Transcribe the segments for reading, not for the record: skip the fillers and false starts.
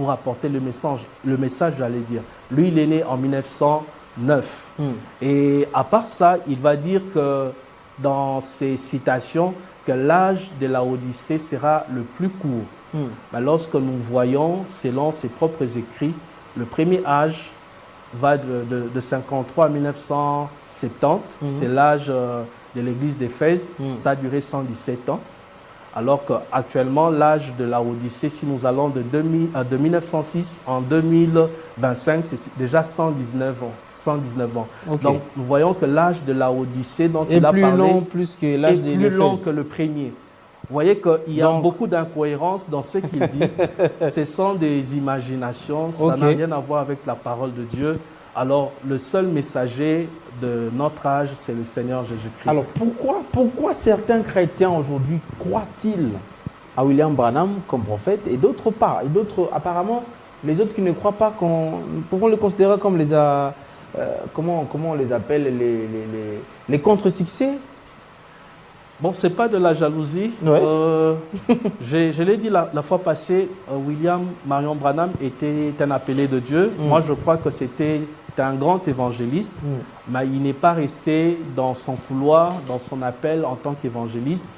pour apporter le message, j'allais dire. Lui, il est né en 1909. Et à part ça, il va dire que dans ses citations, que l'âge de la Odyssée sera le plus court. Mais lorsque nous voyons, selon ses propres écrits, le premier âge va de 53 à 1970. C'est l'âge de l'église d'Éphèse. Ça a duré 117 ans. Alors qu'actuellement, l'âge de la Odyssée, si nous allons de 1906 en 2025, c'est déjà 119 ans. 119 ans. Okay. Donc, nous voyons que l'âge de la Odyssée dont il a parlé est plus long que le premier. Vous voyez qu'il y a beaucoup d'incohérences dans ce qu'il dit. Ce sont des imaginations, ça n'a rien à voir avec la parole de Dieu. Alors, le seul messager de notre âge, c'est le Seigneur Jésus-Christ. Alors, pourquoi certains chrétiens aujourd'hui croient-ils à William Branham comme prophète et d'autres pas? Et d'autres, apparemment, les autres qui ne croient pas, nous pouvons les considérer comme les... comment on les appelle? Les contre-succès? Bon, ce n'est pas de la jalousie. Ouais. Je l'ai dit la fois passée, William Marion Branham était un appelé de Dieu. Moi, je crois que c'était un grand évangéliste, mais il n'est pas resté dans son couloir, dans son appel en tant qu'évangéliste.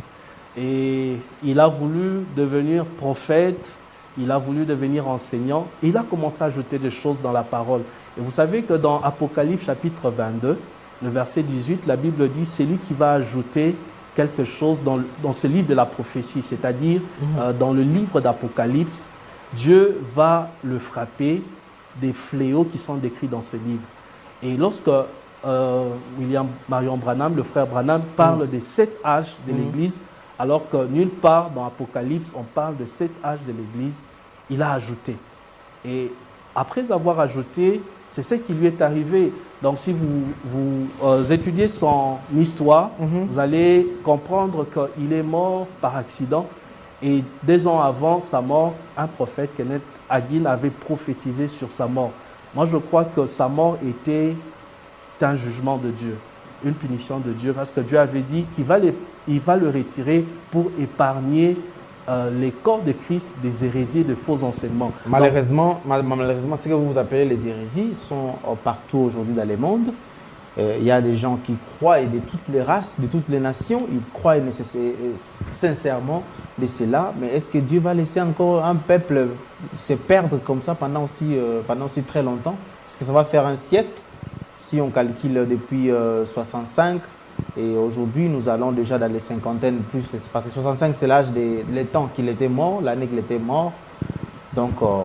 Et il a voulu devenir prophète, il a voulu devenir enseignant, et il a commencé à ajouter des choses dans la parole. Et vous savez que dans Apocalypse chapitre 22, le verset 18, la Bible dit « C'est lui qui va ajouter quelque chose dans ce livre de la prophétie », c'est-à-dire dans le livre d'Apocalypse, Dieu va le frapper des fléaux qui sont décrits dans ce livre. Et lorsque William Marion Branham, le frère Branham, parle des 7 âges de l'Église, alors que nulle part dans Apocalypse on parle de 7 âges de l'Église, il a ajouté. Et après avoir ajouté, c'est ce qui lui est arrivé. Donc si vous étudiez son histoire, vous allez comprendre qu'il est mort par accident. Et 2 ans avant sa mort, un prophète, Kenneth Hagin, avait prophétisé sur sa mort. Moi, je crois que sa mort était un jugement de Dieu, une punition de Dieu, parce que Dieu avait dit qu'il va le retirer pour épargner les corps de Christ des hérésies et de faux enseignements. Malheureusement, ce que vous appelez les hérésies sont partout aujourd'hui dans le monde. Il y a des gens qui croient, et de toutes les races, de toutes les nations, ils croient sincèrement de cela. Mais est-ce que Dieu va laisser encore un peuple se perdre comme ça pendant aussi très longtemps? Est-ce que ça va faire un siècle si on calcule depuis 65? Et aujourd'hui, nous allons déjà dans les cinquantaines plus. Parce que 65, c'est l'âge des temps qu'il était mort, l'année qu'il était mort. Donc,